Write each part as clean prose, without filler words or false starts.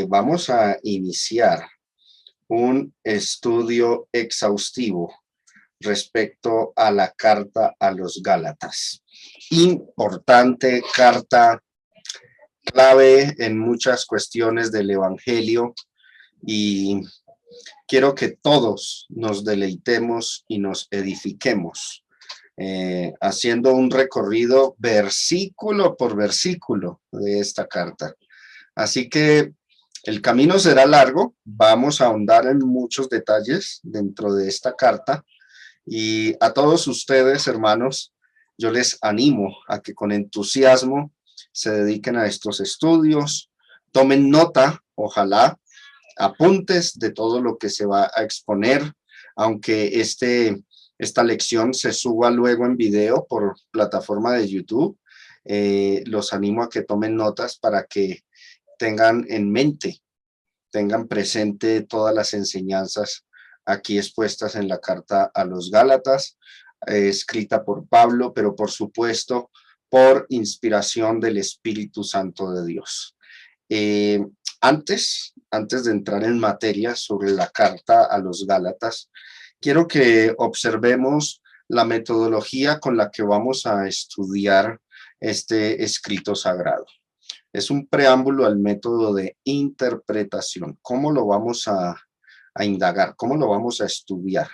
Vamos a iniciar un estudio exhaustivo respecto a la carta a los Gálatas. Importante carta, clave en muchas cuestiones del Evangelio, y quiero que todos nos deleitemos y nos edifiquemos, haciendo un recorrido versículo por versículo de esta carta. Así que el camino será largo, vamos a ahondar en muchos detalles dentro de esta carta, y a todos ustedes, hermanos, yo les animo a que con entusiasmo se dediquen a estos estudios, tomen nota, ojalá, apuntes de todo lo que se va a exponer, aunque esta lección se suba luego en video por plataforma de YouTube. Los animo a que tomen notas para que tengan en mente, tengan presente todas las enseñanzas aquí expuestas en la carta a los Gálatas, escrita por Pablo, pero por supuesto por inspiración del Espíritu Santo de Dios. Antes de entrar en materia sobre la carta a los Gálatas, quiero que observemos la metodología con la que vamos a estudiar este escrito sagrado. Es un preámbulo al método de interpretación. ¿Cómo lo vamos a indagar? ¿Cómo lo vamos a estudiar?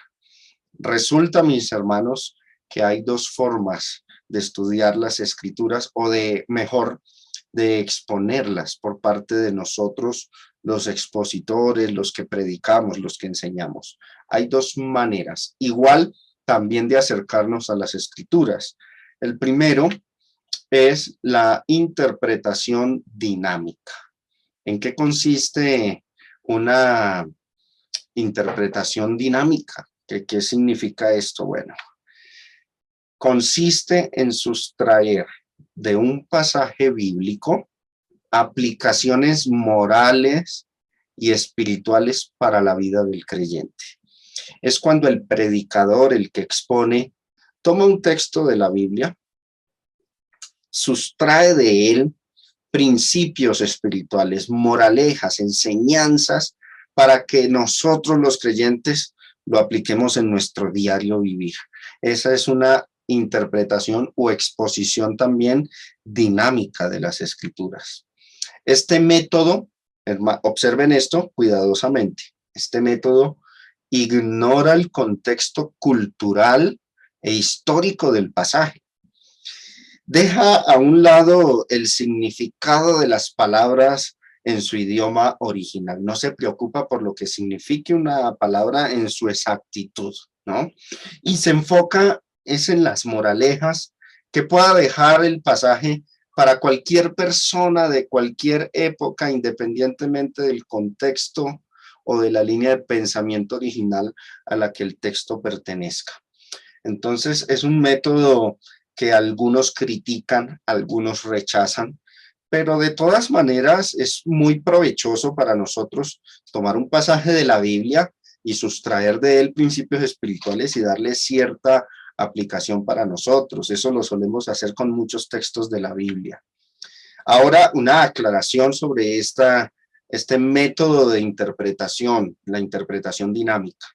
Resulta, mis hermanos, que hay dos formas de estudiar las escrituras, o de exponerlas por parte de nosotros, los expositores, los que predicamos, los que enseñamos. Hay dos maneras, igual también de acercarnos a las escrituras. El primero es la interpretación dinámica. ¿En qué consiste una interpretación dinámica? ¿Qué significa esto? Bueno, consiste en sustraer de un pasaje bíblico aplicaciones morales y espirituales para la vida del creyente. Es cuando el predicador, el que expone, toma un texto de la Biblia, sustrae de él principios espirituales, moralejas, enseñanzas, para que nosotros los creyentes lo apliquemos en nuestro diario vivir. Esa es una interpretación o exposición también dinámica de las escrituras. Este método, observen esto cuidadosamente, este método ignora el contexto cultural e histórico del pasaje. Deja a un lado el significado de las palabras en su idioma original. No se preocupa por lo que signifique una palabra en su exactitud, ¿no? Y se enfoca en las moralejas que pueda dejar el pasaje para cualquier persona de cualquier época, independientemente del contexto o de la línea de pensamiento original a la que el texto pertenezca. Entonces, es un método que algunos critican, algunos rechazan, pero de todas maneras es muy provechoso para nosotros tomar un pasaje de la Biblia y sustraer de él principios espirituales y darle cierta aplicación para nosotros. Eso lo solemos hacer con muchos textos de la Biblia. Ahora, una aclaración sobre este método de interpretación, la interpretación dinámica.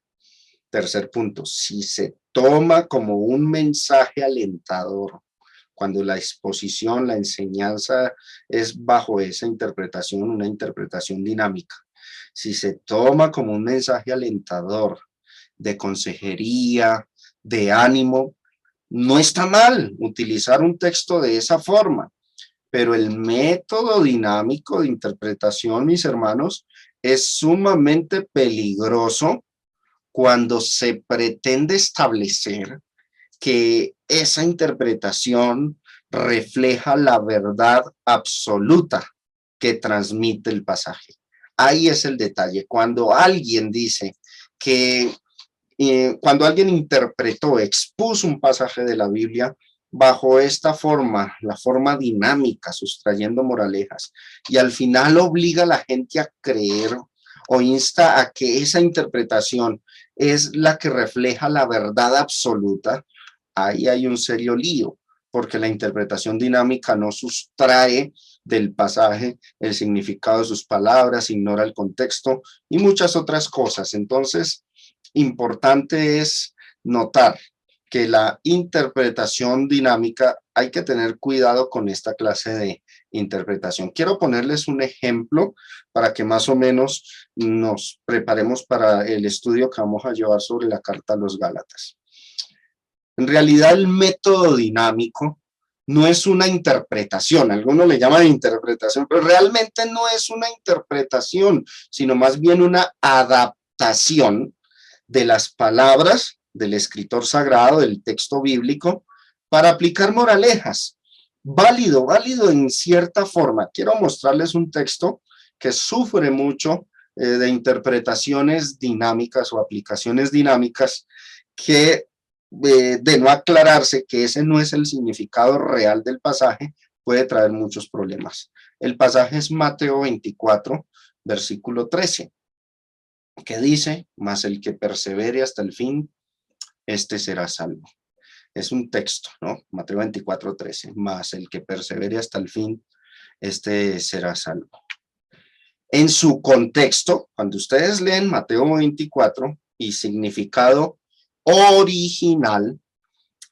Tercer punto, si se toma como un mensaje alentador, cuando la exposición, la enseñanza es bajo esa interpretación, una interpretación dinámica, si se toma como un mensaje alentador, de consejería, de ánimo, no está mal utilizar un texto de esa forma, pero el método dinámico de interpretación, mis hermanos, es sumamente peligroso cuando se pretende establecer que esa interpretación refleja la verdad absoluta que transmite el pasaje. Ahí es el detalle. Cuando alguien dice que, cuando alguien interpretó, expuso un pasaje de la Biblia bajo esta forma, la forma dinámica, sustrayendo moralejas, y al final obliga a la gente a creer o insta a que esa interpretación es la que refleja la verdad absoluta, ahí hay un serio lío, porque la interpretación dinámica no sustrae del pasaje, el significado de sus palabras, ignora el contexto y muchas otras cosas. Entonces, importante es notar que la interpretación dinámica, hay que tener cuidado con esta clase de interpretación. Quiero ponerles un ejemplo para que más o menos nos preparemos para el estudio que vamos a llevar sobre la carta a los Gálatas. En realidad, el método dinámico no es una interpretación, algunos le llaman interpretación, pero realmente no es una interpretación, sino más bien una adaptación de las palabras del escritor sagrado, del texto bíblico, para aplicar moralejas. Válido en cierta forma. Quiero mostrarles un texto que sufre mucho de interpretaciones dinámicas o aplicaciones dinámicas que de no aclararse que ese no es el significado real del pasaje, puede traer muchos problemas. El pasaje es Mateo 24, versículo 13, que dice, mas el que persevere hasta el fin, este será salvo. Es un texto, ¿no? Mateo 24, 13, mas el que persevere hasta el fin, este será salvo. En su contexto, cuando ustedes leen Mateo 24 y significado original,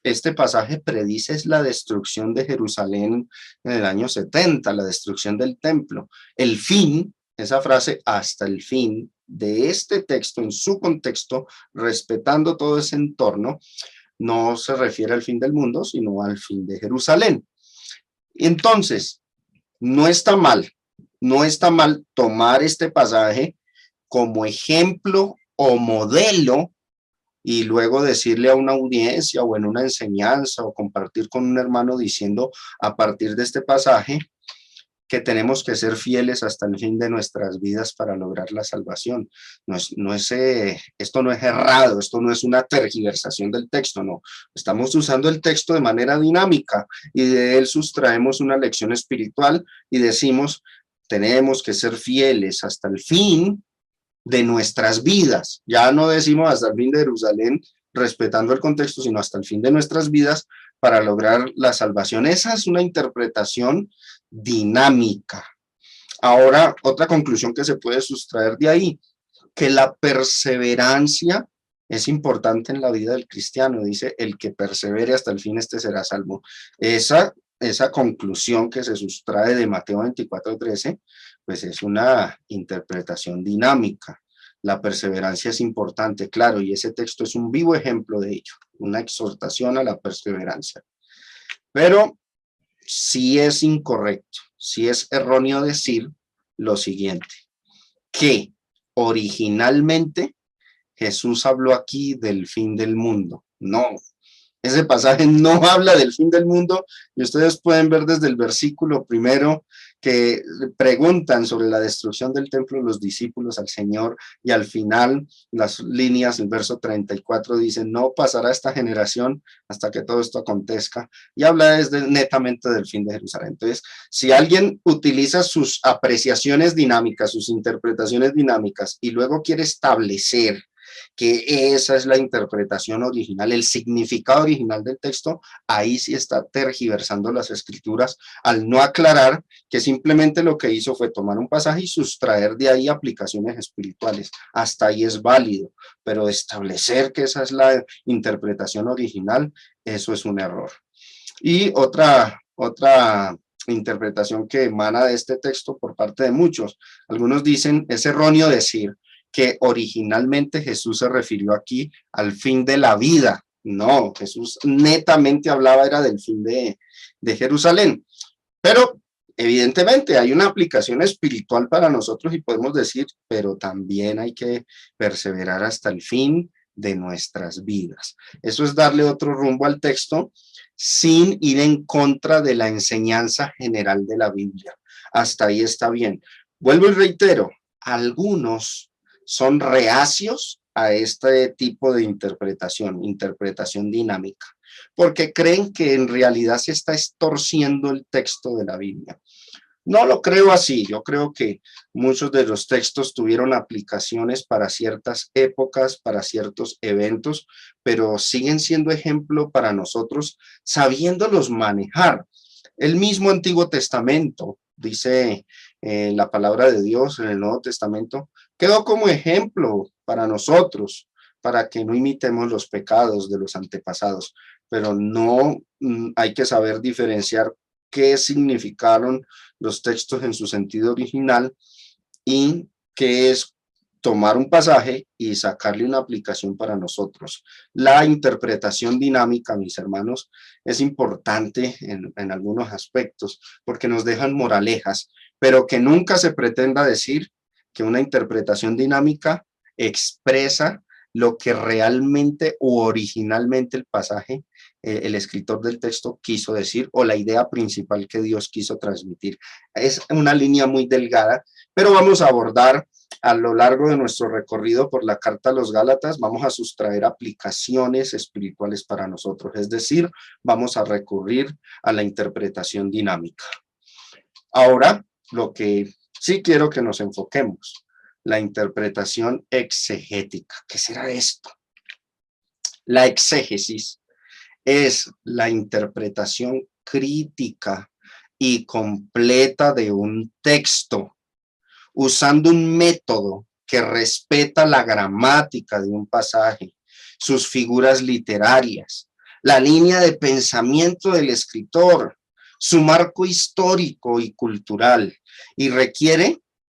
este pasaje predice la destrucción de Jerusalén en el año 70, la destrucción del templo. El fin, esa frase, hasta el fin de este texto, en su contexto, respetando todo ese entorno, no se refiere al fin del mundo, sino al fin de Jerusalén. Entonces, no está mal tomar este pasaje como ejemplo o modelo y luego decirle a una audiencia o en una enseñanza o compartir con un hermano diciendo a partir de este pasaje que tenemos que ser fieles hasta el fin de nuestras vidas para lograr la salvación. Esto no es errado, esto no es una tergiversación del texto, no. Estamos usando el texto de manera dinámica y de él sustraemos una lección espiritual y decimos, tenemos que ser fieles hasta el fin de nuestras vidas. Ya no decimos hasta el fin de Jerusalén, respetando el contexto, sino hasta el fin de nuestras vidas para lograr la salvación. Esa es una interpretación dinámica. Ahora, otra conclusión que se puede sustraer de ahí, que la perseverancia es importante en la vida del cristiano. Dice, el que persevere hasta el fin, este será salvo. Esa conclusión que se sustrae de Mateo 24:13, pues es una interpretación dinámica. La perseverancia es importante, claro, y ese texto es un vivo ejemplo de ello, una exhortación a la perseverancia. Pero sí es incorrecto, sí es erróneo decir lo siguiente, que originalmente Jesús habló aquí del fin del mundo. No, ese pasaje no habla del fin del mundo y ustedes pueden ver desde el versículo primero que preguntan sobre la destrucción del templo los discípulos al Señor y al final las líneas, el verso 34 dice, no pasará esta generación hasta que todo esto acontezca y habla netamente del fin de Jerusalén. Entonces, si alguien utiliza sus apreciaciones dinámicas, sus interpretaciones dinámicas y luego quiere establecer que esa es la interpretación original, el significado original del texto, ahí sí está tergiversando las escrituras al no aclarar que simplemente lo que hizo fue tomar un pasaje y sustraer de ahí aplicaciones espirituales. Hasta ahí es válido, pero establecer que esa es la interpretación original, eso es un error. Y otra interpretación que emana de este texto por parte de muchos, algunos dicen, es erróneo decir que originalmente Jesús se refirió aquí al fin de la vida. No, Jesús netamente hablaba era del fin de Jerusalén. Pero evidentemente hay una aplicación espiritual para nosotros y podemos decir, pero también hay que perseverar hasta el fin de nuestras vidas. Eso es darle otro rumbo al texto sin ir en contra de la enseñanza general de la Biblia. Hasta ahí está bien. Vuelvo y reitero, algunos son reacios a este tipo de interpretación dinámica, porque creen que en realidad se está estorciendo el texto de la Biblia. No lo creo así, yo creo que muchos de los textos tuvieron aplicaciones para ciertas épocas, para ciertos eventos, pero siguen siendo ejemplo para nosotros sabiéndolos manejar. El mismo Antiguo Testamento, dice la palabra de Dios en el Nuevo Testamento, quedó como ejemplo para nosotros, para que no imitemos los pecados de los antepasados, pero no hay que saber diferenciar qué significaron los textos en su sentido original y qué es tomar un pasaje y sacarle una aplicación para nosotros. La interpretación dinámica, mis hermanos, es importante en algunos aspectos porque nos dejan moralejas, pero que nunca se pretenda decir que una interpretación dinámica expresa lo que realmente o originalmente el pasaje, el escritor del texto quiso decir, o la idea principal que Dios quiso transmitir. Es una línea muy delgada, pero vamos a abordar a lo largo de nuestro recorrido por la carta a los Gálatas, vamos a sustraer aplicaciones espirituales para nosotros, es decir, vamos a recurrir a la interpretación dinámica. Ahora, lo que sí quiero que nos enfoquemos, la interpretación exegética. ¿Qué será esto? La exégesis es la interpretación crítica y completa de un texto, usando un método que respeta la gramática de un pasaje, sus figuras literarias, la línea de pensamiento del escritor, su marco histórico y cultural, y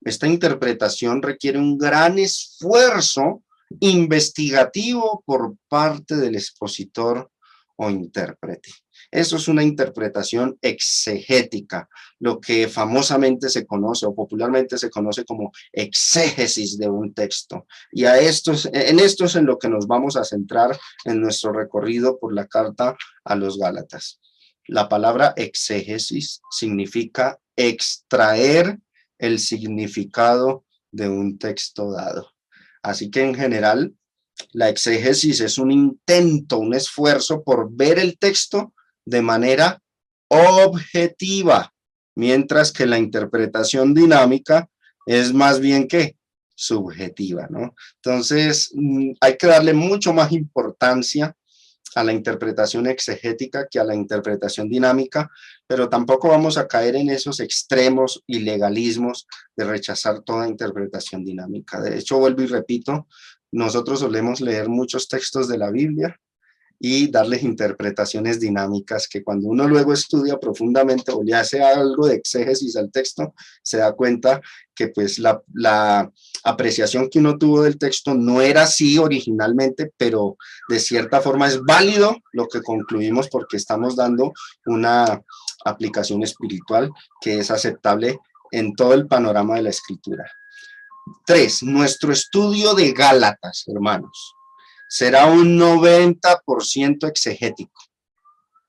esta interpretación requiere un gran esfuerzo investigativo por parte del expositor o intérprete. Eso es una interpretación exegética, lo que famosamente se conoce o popularmente se conoce como exégesis de un texto. Y en esto es en lo que nos vamos a centrar en nuestro recorrido por la carta a los Gálatas. La palabra exégesis significa extraer el significado de un texto dado. Así que en general, la exégesis es un intento, un esfuerzo por ver el texto de manera objetiva, mientras que la interpretación dinámica es más bien que subjetiva, ¿no? Entonces, hay que darle mucho más importancia a la interpretación exegética que a la interpretación dinámica, pero tampoco vamos a caer en esos extremos y legalismos de rechazar toda interpretación dinámica. De hecho, vuelvo y repito, nosotros solemos leer muchos textos de la Biblia y darles interpretaciones dinámicas que cuando uno luego estudia profundamente o le hace algo de exégesis al texto, se da cuenta que pues la apreciación que uno tuvo del texto no era así originalmente, pero de cierta forma es válido lo que concluimos porque estamos dando una aplicación espiritual que es aceptable en todo el panorama de la escritura. 3. Nuestro estudio de Gálatas, hermanos, será un 90% exegético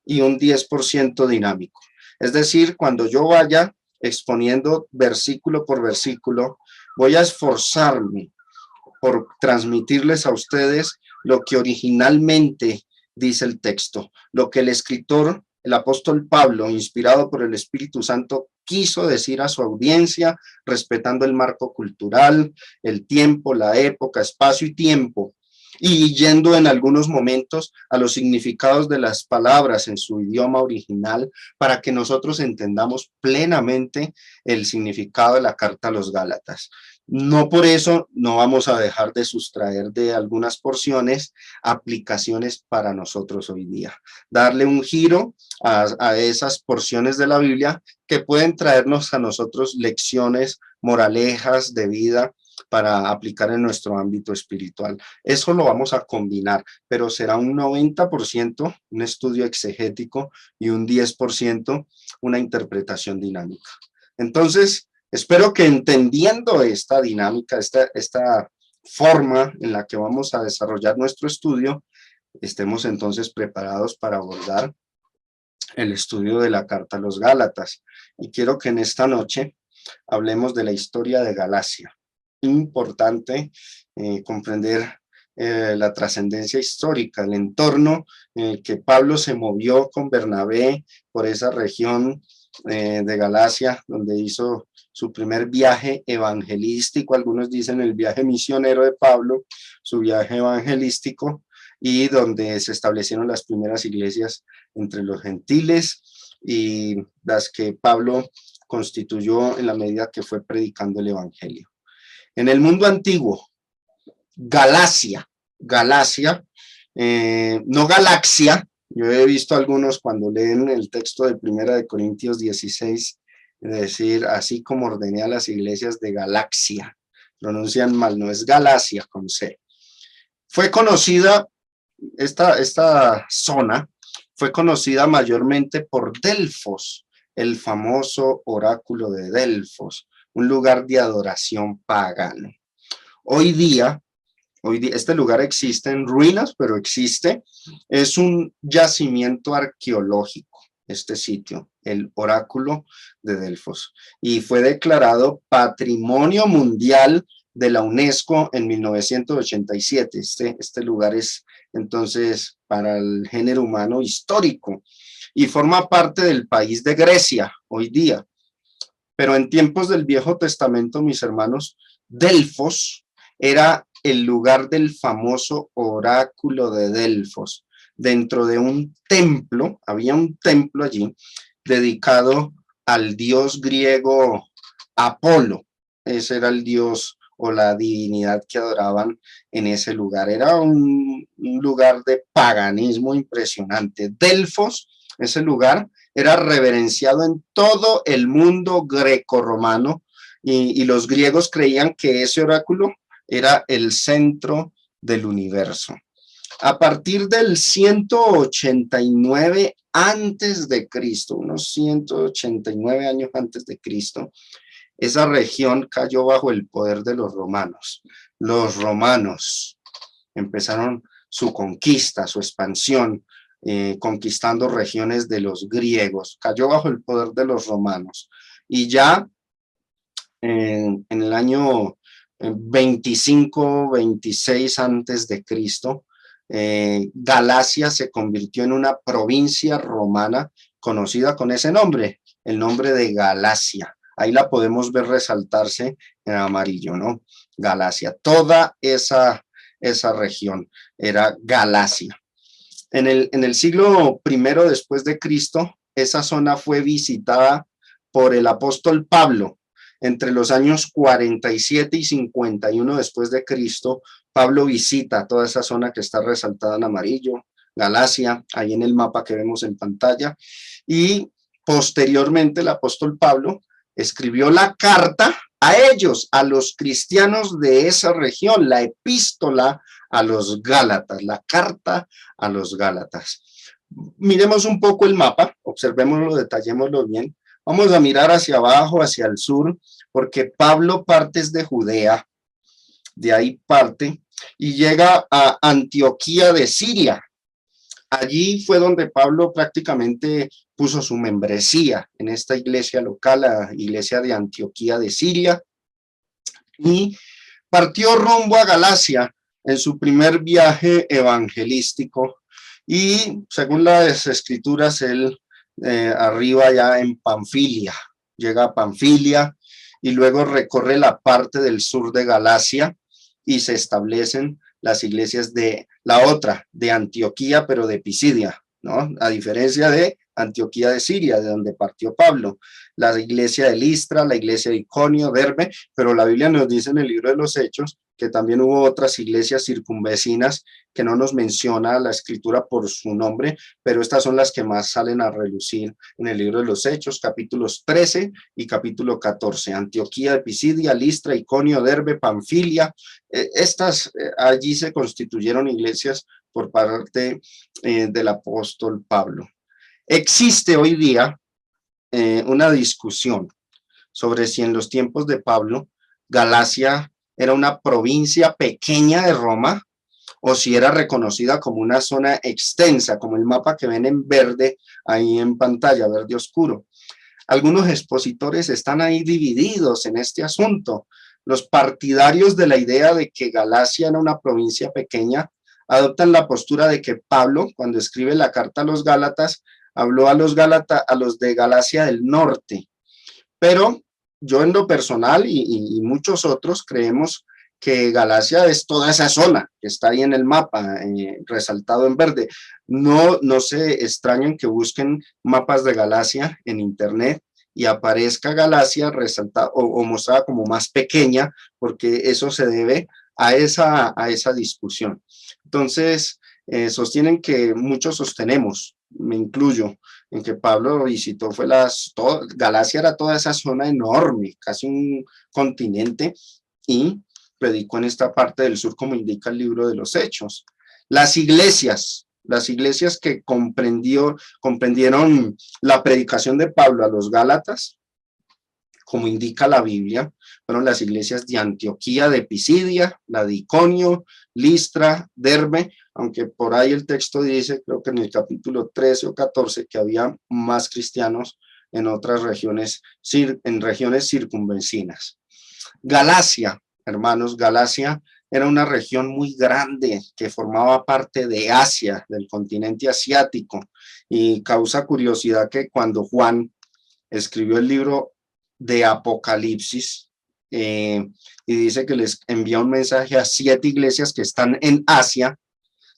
y un 10% dinámico. Es decir, cuando yo vaya exponiendo versículo por versículo, voy a esforzarme por transmitirles a ustedes lo que originalmente dice el texto, lo que el escritor, el apóstol Pablo, inspirado por el Espíritu Santo, quiso decir a su audiencia, respetando el marco cultural, el tiempo, la época, espacio y tiempo, y yendo en algunos momentos a los significados de las palabras en su idioma original para que nosotros entendamos plenamente el significado de la carta a los Gálatas. No por eso no vamos a dejar de sustraer de algunas porciones aplicaciones para nosotros hoy día. Darle un giro a esas porciones de la Biblia que pueden traernos a nosotros lecciones, moralejas de vida para aplicar en nuestro ámbito espiritual. Eso lo vamos a combinar, pero será un 90% un estudio exegético y un 10% una interpretación dinámica. Entonces, espero que entendiendo esta dinámica, esta forma en la que vamos a desarrollar nuestro estudio, estemos entonces preparados para abordar el estudio de la carta a los Gálatas. Y quiero que en esta noche hablemos de la historia de Galacia. Importante comprender la trascendencia histórica, el entorno en el que Pablo se movió con Bernabé por esa región de Galacia, donde hizo su primer viaje evangelístico, algunos dicen el viaje misionero de Pablo, su viaje evangelístico, y donde se establecieron las primeras iglesias entre los gentiles. y las que Pablo constituyó en la medida que fue predicando el evangelio. En el mundo antiguo, Galacia, no galaxia. Yo he visto algunos cuando leen el texto de 1 Corintios 16, decir, así como ordené a las iglesias de Galaxia, pronuncian mal, no es Galacia con C. Fue conocida, esta zona fue conocida mayormente por Delfos, el famoso oráculo de Delfos, un lugar de adoración pagano. Hoy día, este lugar existe en ruinas, pero existe, es un yacimiento arqueológico, este sitio, el oráculo de Delfos, y fue declarado Patrimonio Mundial de la UNESCO en 1987. Este lugar es entonces para el género humano histórico y forma parte del país de Grecia hoy día. Pero en tiempos del Viejo Testamento, mis hermanos, Delfos era el lugar del famoso oráculo de Delfos. Dentro de un templo, había un templo allí dedicado al dios griego Apolo. Ese era el dios o la divinidad que adoraban en ese lugar. Era un lugar de paganismo impresionante. Delfos, ese lugar, era reverenciado en todo el mundo grecorromano y los griegos creían que ese oráculo era el centro del universo. A partir del 189 antes de Cristo, unos 189 años antes de Cristo, esa región cayó bajo el poder de los romanos. Los romanos empezaron su conquista, su expansión, conquistando regiones de los griegos. Cayó bajo el poder de los romanos. Y ya en el año 25, 26 antes de Cristo, Galacia se convirtió en una provincia romana conocida con ese nombre, el nombre de Galacia. Ahí la podemos ver resaltarse en amarillo, ¿no? Galacia, toda esa región era Galacia. En el siglo I después de Cristo, esa zona fue visitada por el apóstol Pablo. Entre los años 47 y 51 después de Cristo, Pablo visita toda esa zona que está resaltada en amarillo, Galacia, ahí en el mapa que vemos en pantalla, y posteriormente el apóstol Pablo escribió la carta a ellos, a los cristianos de esa región, la epístola a los Gálatas, la carta a los Gálatas. Miremos un poco el mapa, observémoslo, detallémoslo bien. Vamos a mirar hacia abajo, hacia el sur, porque Pablo parte de Judea, de ahí parte, y llega a Antioquía de Siria. Allí fue donde Pablo prácticamente puso su membresía en esta iglesia local, la iglesia de Antioquía de Siria, y partió rumbo a Galacia en su primer viaje evangelístico, y según las escrituras, él arriba ya en Panfilia, llega a Panfilia y luego recorre la parte del sur de Galacia y se establecen las iglesias de la otra, de Antioquía, pero de Pisidia, ¿no? A diferencia de Antioquía de Siria, de donde partió Pablo, la iglesia de Listra, la iglesia de Iconio, Derbe, pero la Biblia nos dice en el libro de los Hechos que también hubo otras iglesias circunvecinas que no nos menciona la escritura por su nombre, pero estas son las que más salen a relucir en el libro de los Hechos, capítulos 13 y capítulo 14, Antioquía de Pisidia, Listra, Iconio, Derbe, Panfilia, allí se constituyeron iglesias por parte del apóstol Pablo. Existe hoy día una discusión sobre si en los tiempos de Pablo Galacia era una provincia pequeña de Roma o si era reconocida como una zona extensa, como el mapa que ven en verde ahí en pantalla, verde oscuro. Algunos expositores están ahí divididos en este asunto. Los partidarios de la idea de que Galacia era una provincia pequeña adoptan la postura de que Pablo, cuando escribe la carta a los Gálatas, habló a los de Galacia del norte. Pero yo en lo personal y muchos otros creemos que Galacia es toda esa zona que está ahí en el mapa, resaltado en verde. No se extrañen que busquen mapas de Galacia en internet y aparezca Galacia resaltada o mostrada como más pequeña, porque eso se debe a esa discusión. Entonces, sostienen que muchos sostenemos, me incluyo, en que Pablo visitó, Galacia era toda esa zona enorme, casi un continente, y predicó en esta parte del sur, como indica el libro de los Hechos. Las iglesias que comprendieron la predicación de Pablo a los Gálatas, como indica la Biblia, fueron las iglesias de Antioquía, de Pisidia, la de Iconio, Listra, Derbe, aunque por ahí el texto dice, creo que en el capítulo 13 o 14, que había más cristianos en otras regiones, en regiones circunvecinas. Galacia, hermanos, Galacia era una región muy grande que formaba parte de Asia, del continente asiático, y causa curiosidad que cuando Juan escribió el libro de Apocalipsis, y dice que les envía un mensaje a 7 iglesias que están en Asia,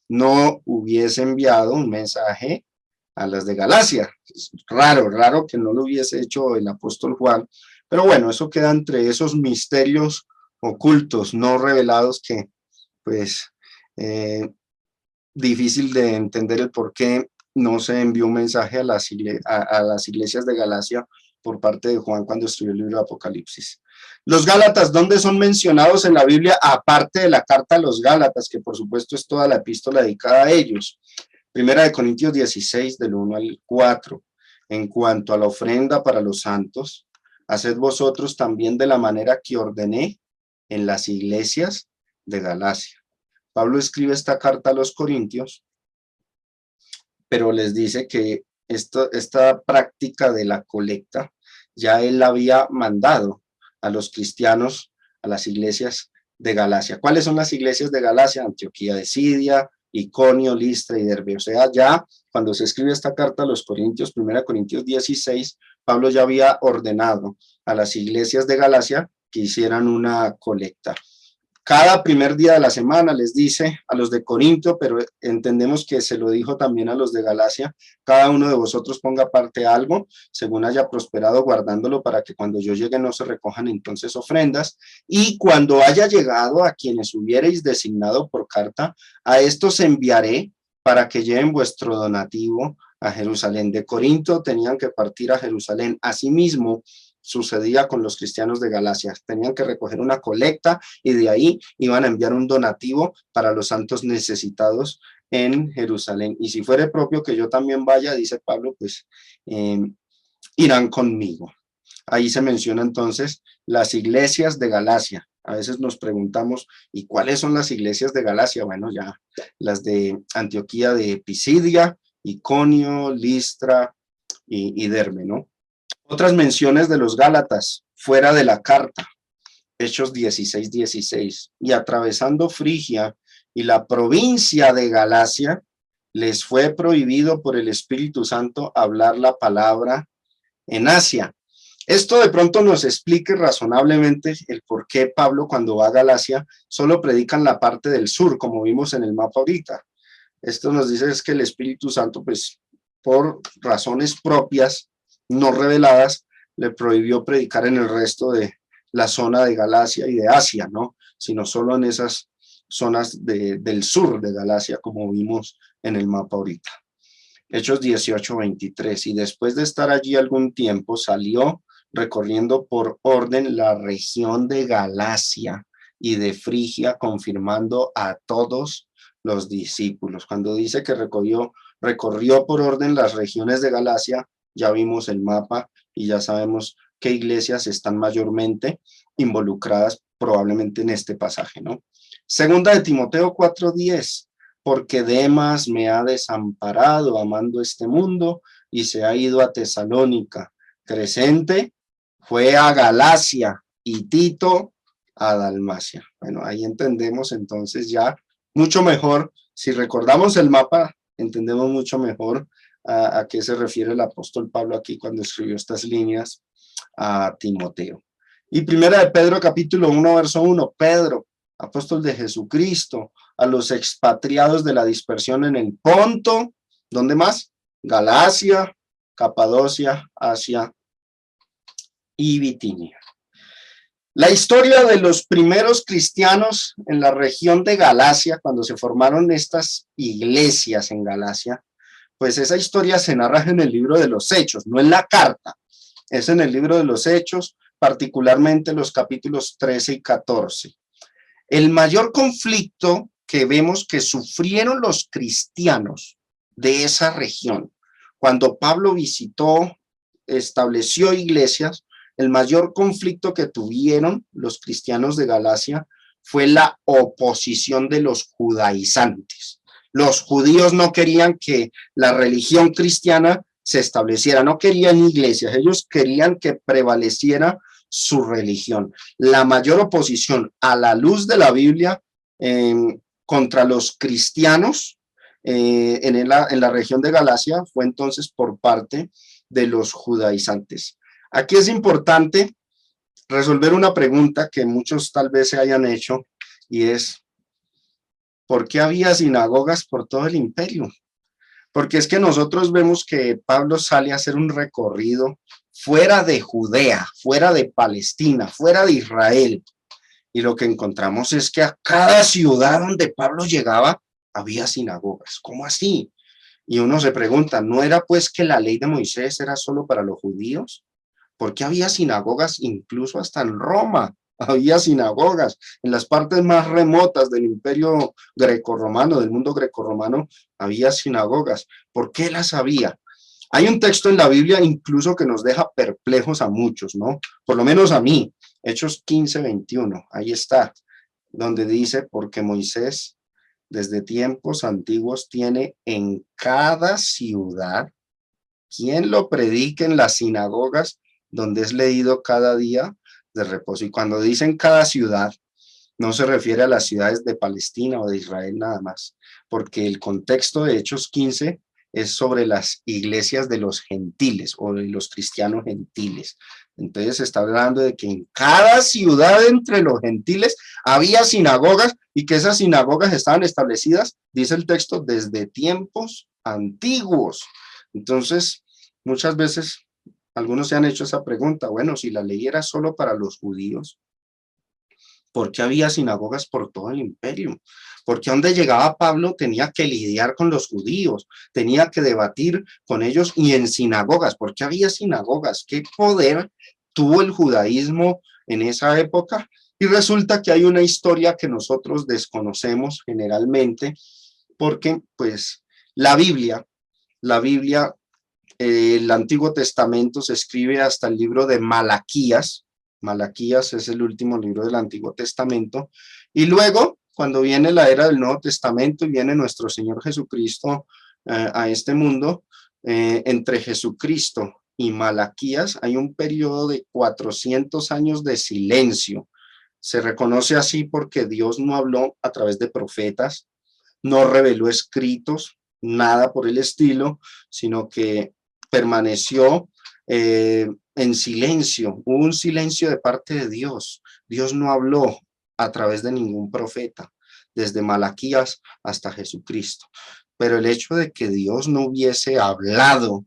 no hubiese enviado un mensaje a las de Galacia. Es raro que no lo hubiese hecho el apóstol Juan, pero bueno, eso queda entre esos misterios ocultos, no revelados, que pues difícil de entender el por qué no se envió un mensaje a las iglesias de Galacia por parte de Juan cuando escribió el libro de Apocalipsis. Los Gálatas, ¿dónde son mencionados en la Biblia? Aparte de la carta a los Gálatas, que por supuesto es toda la epístola dedicada a ellos. Primera de Corintios 16, del 1 al 4. En cuanto a la ofrenda para los santos, haced vosotros también de la manera que ordené en las iglesias de Galacia. Pablo escribe esta carta a los corintios, pero les dice que esta práctica de la colecta ya él la había mandado a los cristianos, a las iglesias de Galacia. ¿Cuáles son las iglesias de Galacia? Antioquía de Siria, Iconio, Listra y Derbe. O sea, ya cuando se escribe esta carta a los Corintios, 1 Corintios 16, Pablo ya había ordenado a las iglesias de Galacia que hicieran una colecta. Cada primer día de la semana les dice a los de Corinto, pero entendemos que se lo dijo también a los de Galacia: cada uno de vosotros ponga aparte algo, según haya prosperado, guardándolo para que cuando yo llegue no se recojan entonces ofrendas. Y cuando haya llegado a quienes hubiereis designado por carta, a estos enviaré para que lleven vuestro donativo a Jerusalén. De Corinto tenían que partir a Jerusalén. Asimismo sucedía con los cristianos de Galacia, tenían que recoger una colecta y de ahí iban a enviar un donativo para los santos necesitados en Jerusalén. Y si fuere propio que yo también vaya, dice Pablo, pues irán conmigo. Ahí se menciona entonces las iglesias de Galacia. A veces nos preguntamos, ¿y cuáles son las iglesias de Galacia? Bueno, ya las de Antioquía de Pisidia, Iconio, Listra y Derbe, ¿no? Otras menciones de los Gálatas fuera de la carta, Hechos 16:16, y atravesando Frigia y la provincia de Galacia, les fue prohibido por el Espíritu Santo hablar la palabra en Asia. Esto de pronto nos explique razonablemente el por qué Pablo, cuando va a Galacia, solo predica en la parte del sur, como vimos en el mapa ahorita. Esto nos dice es que el Espíritu Santo, pues, por razones propias, no reveladas, le prohibió predicar en el resto de la zona de Galacia y de Asia, ¿no? Sino solo en esas zonas del sur de Galacia, como vimos en el mapa ahorita. Hechos 18:23, y después de estar allí algún tiempo, salió recorriendo por orden la región de Galacia y de Frigia, confirmando a todos los discípulos. Cuando dice que recorrió por orden las regiones de Galacia, ya vimos el mapa y ya sabemos qué iglesias están mayormente involucradas probablemente en este pasaje, ¿no? Segunda de Timoteo 4:10, porque Demas me ha desamparado amando este mundo y se ha ido a Tesalónica. Crescente fue a Galacia y Tito a Dalmacia. Bueno, ahí entendemos entonces ya mucho mejor, si recordamos el mapa, entendemos mucho mejor a qué se refiere el apóstol Pablo aquí cuando escribió estas líneas a Timoteo. Y primera de Pedro capítulo 1 verso 1, Pedro, apóstol de Jesucristo, a los expatriados de la dispersión en el Ponto, ¿dónde más? Galacia, Capadocia, Asia y Bitinia. La historia de los primeros cristianos en la región de Galacia, cuando se formaron estas iglesias en Galacia, pues esa historia se narra en el libro de los Hechos, no en la carta, es en el libro de los Hechos, particularmente los capítulos 13 y 14. El mayor conflicto que vemos que sufrieron los cristianos de esa región, cuando Pablo visitó, estableció iglesias, el mayor conflicto que tuvieron los cristianos de Galacia fue la oposición de los judaizantes. Los judíos no querían que la religión cristiana se estableciera, no querían iglesias, ellos querían que prevaleciera su religión. La mayor oposición a la luz de la Biblia contra los cristianos en la región de Galacia fue entonces por parte de los judaizantes. Aquí es importante resolver una pregunta que muchos tal vez se hayan hecho, y es, ¿por qué había sinagogas por todo el imperio? Porque es que nosotros vemos que Pablo sale a hacer un recorrido fuera de Judea, fuera de Palestina, fuera de Israel, y lo que encontramos es que a cada ciudad donde Pablo llegaba había sinagogas. ¿Cómo así? Y uno se pregunta, ¿no era pues que la ley de Moisés era solo para los judíos? ¿Por qué había sinagogas incluso hasta en Roma? Había sinagogas en las partes más remotas del imperio grecorromano, del mundo grecorromano, había sinagogas. ¿Por qué las había? Hay un texto en la Biblia incluso que nos deja perplejos a muchos, ¿no? Por lo menos a mí, Hechos 15:21, ahí está, donde dice, porque Moisés desde tiempos antiguos tiene en cada ciudad quien lo predique en las sinagogas donde es leído cada día de reposo. Y cuando dicen cada ciudad, no se refiere a las ciudades de Palestina o de Israel nada más, porque el contexto de Hechos 15 es sobre las iglesias de los gentiles o de los cristianos gentiles. Entonces se está hablando de que en cada ciudad entre los gentiles había sinagogas y que esas sinagogas estaban establecidas, dice el texto, desde tiempos antiguos. Entonces, muchas veces algunos se han hecho esa pregunta, bueno, si la ley era solo para los judíos, ¿por qué había sinagogas por todo el imperio? Porque donde llegaba Pablo tenía que lidiar con los judíos, tenía que debatir con ellos y en sinagogas. ¿Por qué había sinagogas? ¿Qué poder tuvo el judaísmo en esa época? Y resulta que hay una historia que nosotros desconocemos generalmente, porque pues la Biblia, el Antiguo Testamento se escribe hasta el libro de Malaquías. Malaquías es el último libro del Antiguo Testamento. Y luego, cuando viene la era del Nuevo Testamento y viene nuestro Señor Jesucristo a este mundo, entre Jesucristo y Malaquías hay un periodo de 400 años de silencio. Se reconoce así porque Dios no habló a través de profetas, no reveló escritos, nada por el estilo, sino que permaneció en silencio. Hubo un silencio de parte de Dios. Dios no habló a través de ningún profeta, desde Malaquías hasta Jesucristo. Pero el hecho de que Dios no hubiese hablado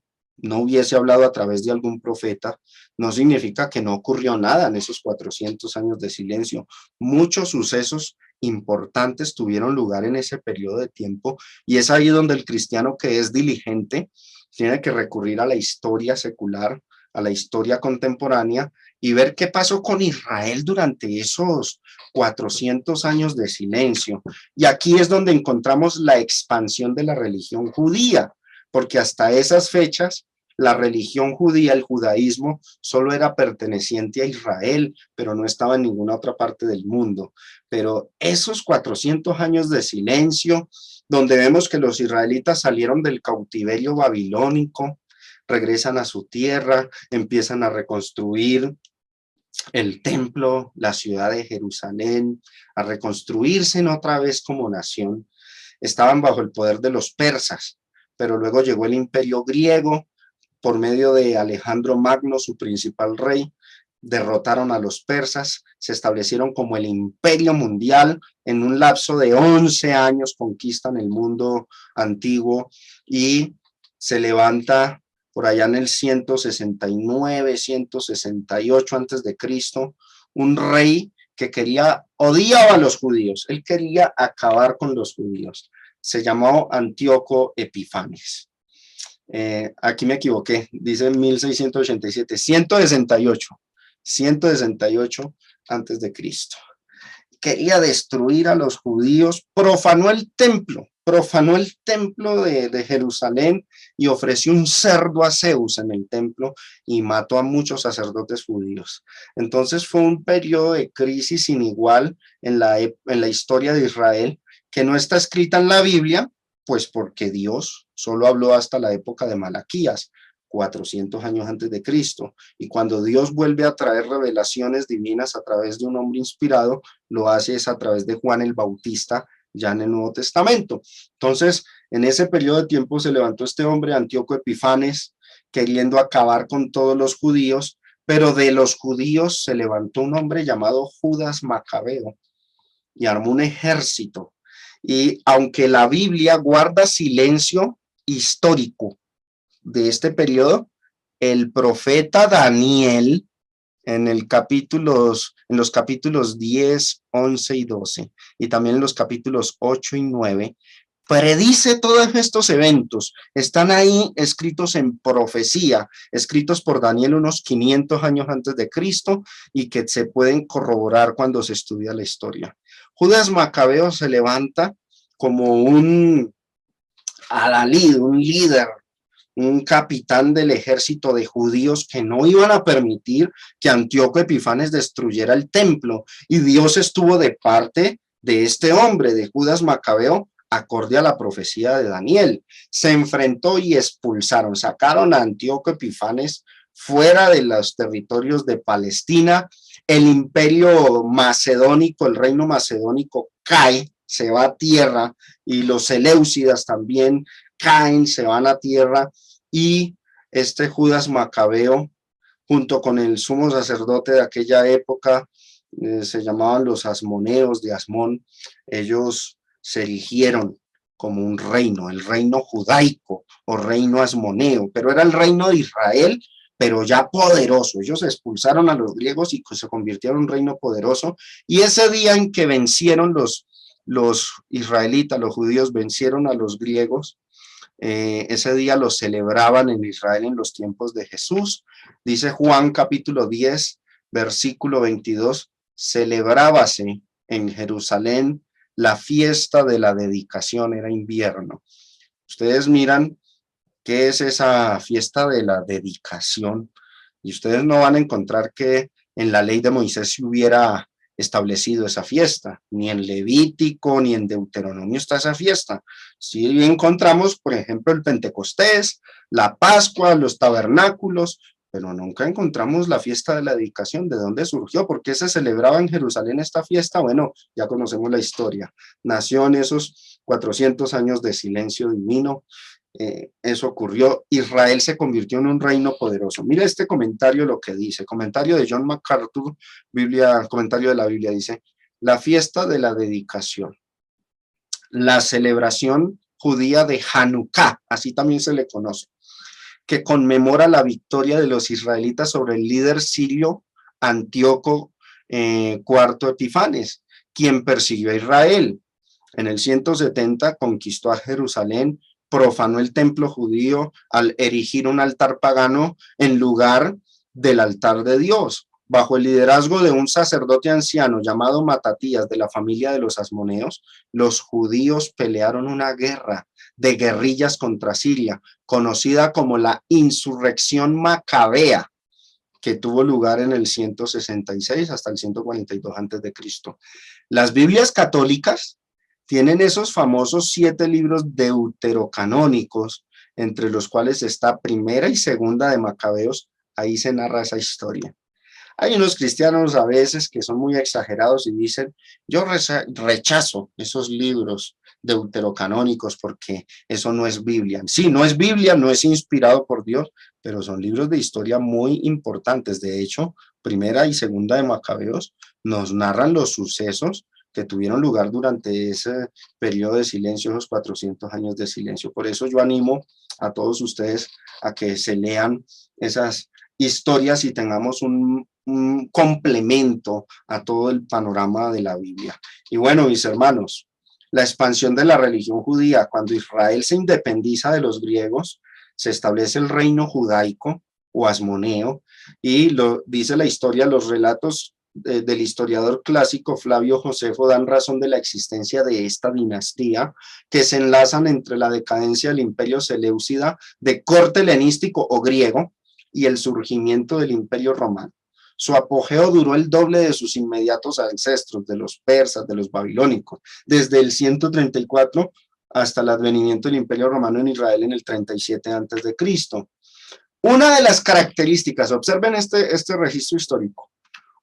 a través de algún profeta, no significa que no ocurrió nada en esos 400 años de silencio. Muchos sucesos importantes tuvieron lugar en ese periodo de tiempo, y es ahí donde el cristiano que es diligente tiene que recurrir a la historia secular, a la historia contemporánea, y ver qué pasó con Israel durante esos 400 años de silencio. Y aquí es donde encontramos la expansión de la religión judía, porque hasta esas fechas la religión judía, el judaísmo, solo era perteneciente a Israel, pero no estaba en ninguna otra parte del mundo. Pero esos 400 años de silencio, donde vemos que los israelitas salieron del cautiverio babilónico, regresan a su tierra, empiezan a reconstruir el templo, la ciudad de Jerusalén, a reconstruirse otra vez como nación. Estaban bajo el poder de los persas, pero luego llegó el imperio griego por medio de Alejandro Magno, su principal rey, derrotaron a los persas, se establecieron como el imperio mundial. En un lapso de 11 años conquistan el mundo antiguo y se levanta por allá en el 169, 168 antes de Cristo, un rey que odiaba a los judíos, él quería acabar con los judíos. Se llamó Antíoco Epifanes. Aquí me equivoqué, dice 1687, 168 antes de Cristo. Quería destruir a los judíos, profanó el templo de Jerusalén y ofreció un cerdo a Zeus en el templo y mató a muchos sacerdotes judíos. Entonces fue un periodo de crisis sin igual en la historia de Israel, que no está escrita en la Biblia, pues porque Dios solo habló hasta la época de Malaquías, 400 años antes de Cristo, y cuando Dios vuelve a traer revelaciones divinas a través de un hombre inspirado, lo hace es a través de Juan el Bautista, ya en el Nuevo Testamento. Entonces, en ese periodo de tiempo se levantó este hombre, Antíoco Epifanes, queriendo acabar con todos los judíos, pero de los judíos se levantó un hombre llamado Judas Macabeo y armó un ejército. Y aunque la Biblia guarda silencio histórico de este periodo, el profeta Daniel en los capítulos 10, 11 y 12, y también en los capítulos 8 y 9, predice todos estos eventos. Están ahí escritos en profecía, escritos por Daniel unos 500 años antes de Cristo, y que se pueden corroborar cuando se estudia la historia. Judas Macabeo se levanta como un adalid, un líder, un capitán del ejército de judíos que no iban a permitir que Antíoco Epifanes destruyera el templo, y Dios estuvo de parte de este hombre, de Judas Macabeo, acorde a la profecía de Daniel. Se enfrentó y expulsaron, sacaron a Antíoco Epifanes fuera de los territorios de Palestina. El imperio macedónico, el reino macedónico cae, se va a tierra, y los seleucidas también caen, se van a tierra, y este Judas Macabeo, junto con el sumo sacerdote de aquella época, se llamaban los asmoneos de Asmón, ellos se erigieron como un reino, el reino judaico o reino asmoneo, pero era el reino de Israel, pero ya poderoso. Ellos expulsaron a los griegos y se convirtieron en un reino poderoso, y ese día en que vencieron los israelitas, los judíos vencieron a los griegos, ese día lo celebraban en Israel en los tiempos de Jesús. Dice Juan capítulo 10, versículo 22, celebrábase en Jerusalén la fiesta de la dedicación, era invierno. Ustedes miran qué es esa fiesta de la dedicación, y ustedes no van a encontrar que en la ley de Moisés se hubiera establecido esa fiesta, ni en Levítico ni en Deuteronomio está esa fiesta. Sí encontramos, por ejemplo, el Pentecostés, la Pascua, los tabernáculos, pero nunca encontramos la fiesta de la dedicación. ¿De dónde surgió? ¿Por qué se celebraba en Jerusalén esta fiesta? Bueno, ya conocemos la historia. Nació en esos 400 años de silencio divino. Eso ocurrió. Israel se convirtió en un reino poderoso. Mira este comentario, lo que dice, comentario de John MacArthur, comentario de la Biblia, dice: la fiesta de la dedicación, la celebración judía de Hanukkah, así también se le conoce, que conmemora la victoria de los israelitas sobre el líder sirio Antíoco IV Epifanes, quien persiguió a Israel. En el 170 conquistó a Jerusalén, profanó el templo judío al erigir un altar pagano en lugar del altar de Dios. Bajo el liderazgo de un sacerdote anciano llamado Matatías de la familia de los asmoneos, los judíos pelearon una guerra de guerrillas contra Siria, conocida como la insurrección macabea, que tuvo lugar en el 166 hasta el 142 antes de Cristo. Las Biblias católicas tienen esos famosos 7 libros deuterocanónicos, entre los cuales está Primera y Segunda de Macabeos. Ahí se narra esa historia. Hay unos cristianos a veces que son muy exagerados y dicen: yo rechazo esos libros deuterocanónicos porque eso no es Biblia. Sí, no es Biblia, no es inspirado por Dios, pero son libros de historia muy importantes. De hecho, Primera y Segunda de Macabeos nos narran los sucesos que tuvieron lugar durante ese periodo de silencio, esos 400 años de silencio. Por eso yo animo a todos ustedes a que se lean esas historias y tengamos un complemento a todo el panorama de la Biblia. Y bueno, mis hermanos, la expansión de la religión judía, cuando Israel se independiza de los griegos, se establece el reino judaico o asmoneo, y lo dice la historia, los relatos del historiador clásico Flavio Josefo dan razón de la existencia de esta dinastía, que se enlazan entre la decadencia del imperio seleucida de corte helenístico o griego y el surgimiento del imperio romano. Su apogeo duró el doble de sus inmediatos ancestros, de los persas, de los babilónicos, desde el 134 hasta el advenimiento del imperio romano en Israel en el 37 a.C. Una de las características, observen este registro histórico,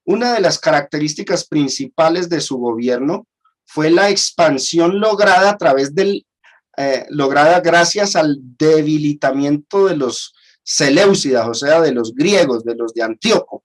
una de las características principales de su gobierno fue la expansión lograda a través del, lograda gracias al debilitamiento de los seleucidas, o sea, de los griegos, de los de Antíoco,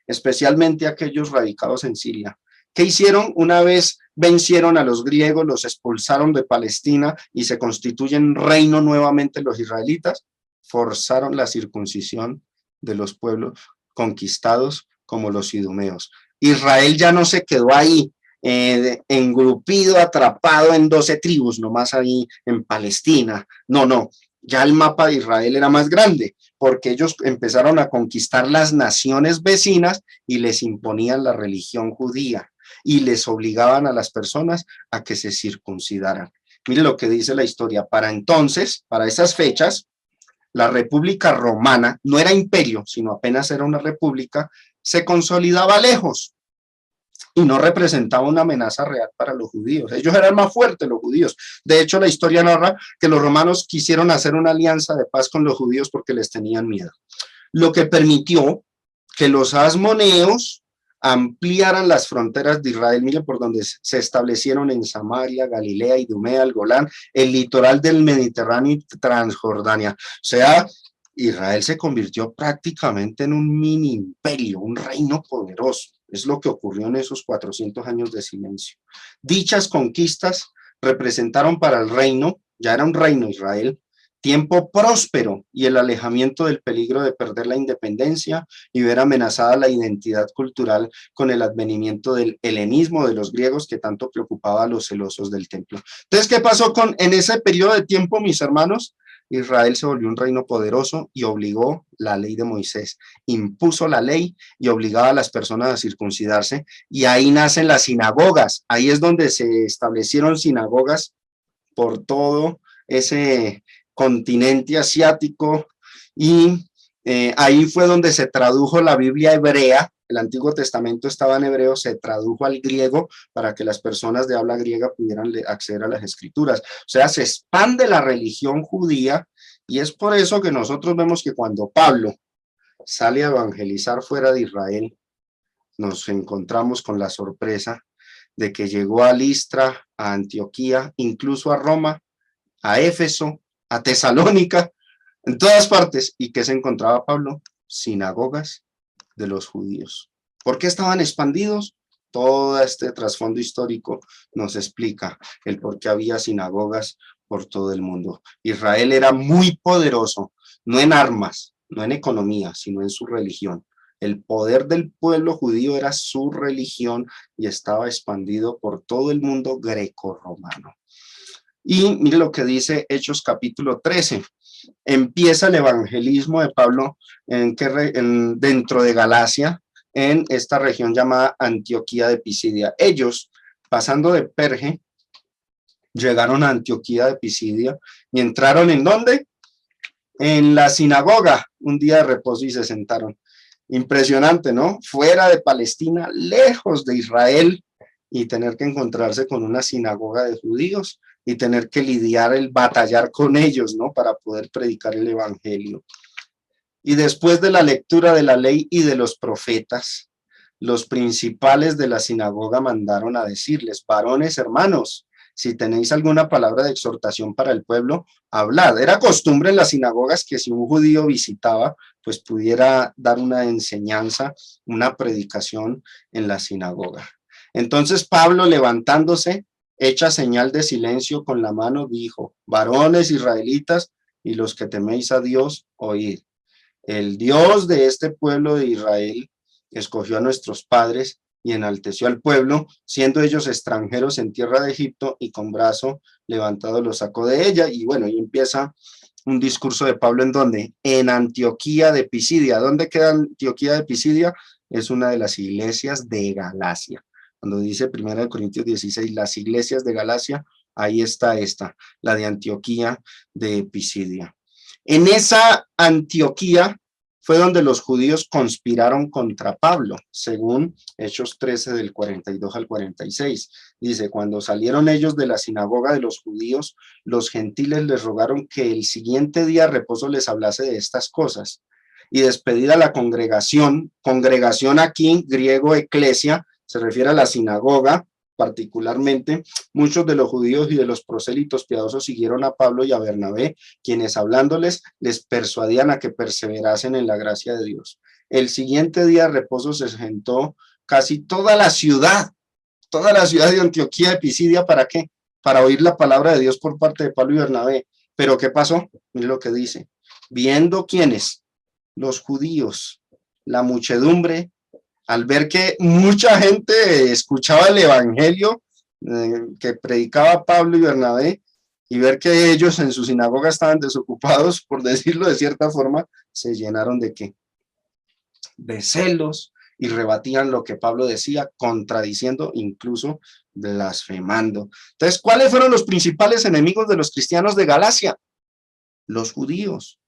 especialmente aquellos radicados en Siria. ¿Qué hicieron? Una vez vencieron a los griegos, los expulsaron de Palestina y se constituyen reino nuevamente los israelitas, forzaron la circuncisión de los pueblos conquistados como los idumeos. Israel ya no se quedó ahí, engrupido, atrapado en 12 tribus, nomás ahí en Palestina. No, ya el mapa de Israel era más grande, porque ellos empezaron a conquistar las naciones vecinas y les imponían la religión judía y les obligaban a las personas a que se circuncidaran. Mire lo que dice la historia. Para entonces, para esas fechas, la República Romana no era imperio, sino apenas era una república, se consolidaba lejos y no representaba una amenaza real para los judíos. Ellos eran más fuertes, los judíos. De hecho, la historia narra que los romanos quisieron hacer una alianza de paz con los judíos porque les tenían miedo, lo que permitió que los asmoneos ampliaran las fronteras de Israel. Miren por donde se establecieron en Samaria, Galilea, Idumea, el Golán, el litoral del Mediterráneo y Transjordania. O sea, Israel se convirtió prácticamente en un mini imperio, un reino poderoso. Es lo que ocurrió en esos 400 años de silencio. Dichas conquistas representaron para el reino, ya era un reino Israel, tiempo próspero y el alejamiento del peligro de perder la independencia y ver amenazada la identidad cultural con el advenimiento del helenismo de los griegos que tanto preocupaba a los celosos del templo. Entonces, ¿qué pasó en ese periodo de tiempo, mis hermanos? Israel se volvió un reino poderoso y obligó la ley de Moisés, impuso la ley y obligaba a las personas a circuncidarse, y ahí nacen las sinagogas. Ahí es donde se establecieron sinagogas por todo ese continente asiático, y ahí fue donde se tradujo la Biblia hebrea. El Antiguo Testamento estaba en hebreo, se tradujo al griego para que las personas de habla griega pudieran acceder a las escrituras. O sea, se expande la religión judía, y es por eso que nosotros vemos que cuando Pablo sale a evangelizar fuera de Israel, nos encontramos con la sorpresa de que llegó a Listra, a Antioquía, incluso a Roma, a Éfeso, a Tesalónica, en todas partes. ¿Y qué se encontraba Pablo? Sinagogas de los judíos. ¿Por qué estaban expandidos? Todo este trasfondo histórico nos explica el por qué había sinagogas por todo el mundo. Israel era muy poderoso, no en armas, no en economía, sino en su religión. El poder del pueblo judío era su religión y estaba expandido por todo el mundo greco-romano. Y mire lo que dice Hechos capítulo 13. Empieza el evangelismo de Pablo dentro de Galacia, en esta región llamada Antioquía de Pisidia. Ellos, pasando de Perge, llegaron a Antioquía de Pisidia y entraron ¿en dónde? En la sinagoga, un día de reposo, y se sentaron. Impresionante, ¿no? Fuera de Palestina, lejos de Israel, y tener que encontrarse con una sinagoga de judíos y tener que batallar con ellos, ¿no? Para poder predicar el evangelio. Y después de la lectura de la ley y de los profetas, los principales de la sinagoga mandaron a decirles: varones hermanos, si tenéis alguna palabra de exhortación para el pueblo, hablad. Era costumbre en las sinagogas que si un judío visitaba, pues pudiera dar una enseñanza, una predicación en la sinagoga. Entonces Pablo, levantándose, hecha señal de silencio con la mano, dijo: varones israelitas y los que teméis a Dios, oíd. El Dios de este pueblo de Israel escogió a nuestros padres y enalteció al pueblo, siendo ellos extranjeros en tierra de Egipto, y con brazo levantado los sacó de ella. Y bueno, y empieza un discurso de Pablo en donde, en Antioquía de Pisidia. ¿Dónde queda Antioquía de Pisidia? Es una de las iglesias de Galacia. Cuando dice 1 Corintios 16, las iglesias de Galacia, ahí está esta, la de Antioquía de Pisidia. En esa Antioquía fue donde los judíos conspiraron contra Pablo, según Hechos 13 del 42 al 46. Dice: cuando salieron ellos de la sinagoga de los judíos, los gentiles les rogaron que el siguiente día de reposo les hablase de estas cosas. Y despedida la congregación aquí, griego eclesia, se refiere a la sinagoga, particularmente, muchos de los judíos y de los prosélitos piadosos siguieron a Pablo y a Bernabé, quienes hablándoles les persuadían a que perseverasen en la gracia de Dios. El siguiente día de reposo se sentó casi toda la ciudad de Antioquía de Pisidia. ¿Para qué? Para oír la palabra de Dios por parte de Pablo y Bernabé. ¿Pero qué pasó? Miren lo que dice: viendo quiénes, los judíos, la muchedumbre, al ver que mucha gente escuchaba el evangelio que predicaba Pablo y Bernabé, y ver que ellos en su sinagoga estaban desocupados, por decirlo de cierta forma, se llenaron de ¿qué? De celos, y rebatían lo que Pablo decía, contradiciendo, incluso blasfemando. Entonces, ¿cuáles fueron los principales enemigos de los cristianos de Galacia? Los judíos.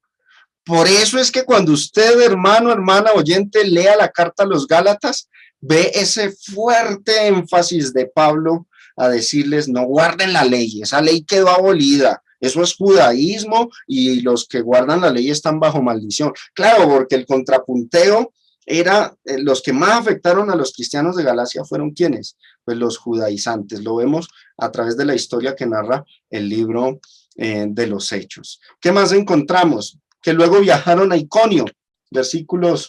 Por eso es que cuando usted, hermano, hermana, oyente, lea la carta a los Gálatas, ve ese fuerte énfasis de Pablo a decirles: no guarden la ley, esa ley quedó abolida, eso es judaísmo y los que guardan la ley están bajo maldición. Claro, porque el contrapunteo era, los que más afectaron a los cristianos de Galacia fueron ¿quiénes? Pues los judaizantes. Lo vemos a través de la historia que narra el libro de los Hechos. ¿Qué más encontramos? Que luego viajaron a Iconio, versículos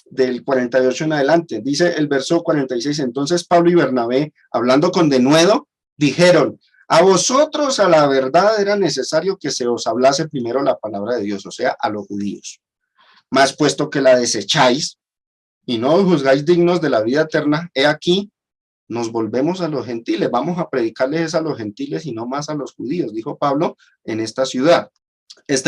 del 48 en adelante. Dice el verso 46: entonces Pablo y Bernabé, hablando con denuedo, dijeron: a vosotros a la verdad era necesario que se os hablase primero la palabra de Dios, o sea, a los judíos. Mas puesto que la desecháis y no os juzgáis dignos de la vida eterna, he aquí, nos volvemos a los gentiles, vamos a predicarles a los gentiles y no más a los judíos, dijo Pablo en esta ciudad.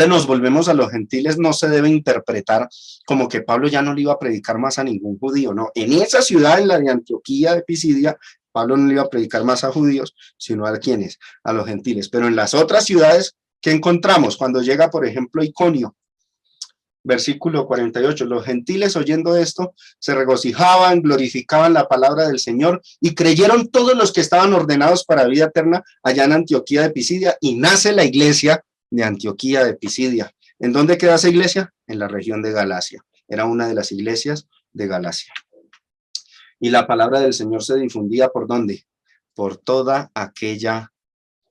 Nos volvemos a los gentiles no se debe interpretar como que Pablo ya no le iba a predicar más a ningún judío, no. En esa ciudad, en la de Antioquía de Pisidia, Pablo no le iba a predicar más a judíos, sino a quienes, a los gentiles. Pero en las otras ciudades, ¿qué encontramos? Cuando llega, por ejemplo, a Iconio, versículo 48, los gentiles oyendo esto se regocijaban, glorificaban la palabra del Señor y creyeron todos los que estaban ordenados para vida eterna allá en Antioquía de Pisidia, y nace la iglesia de Antioquía de Pisidia. ¿En dónde queda esa iglesia? En la región de Galacia. Era una de las iglesias de Galacia. Y la palabra del Señor se difundía ¿por dónde? Por toda aquella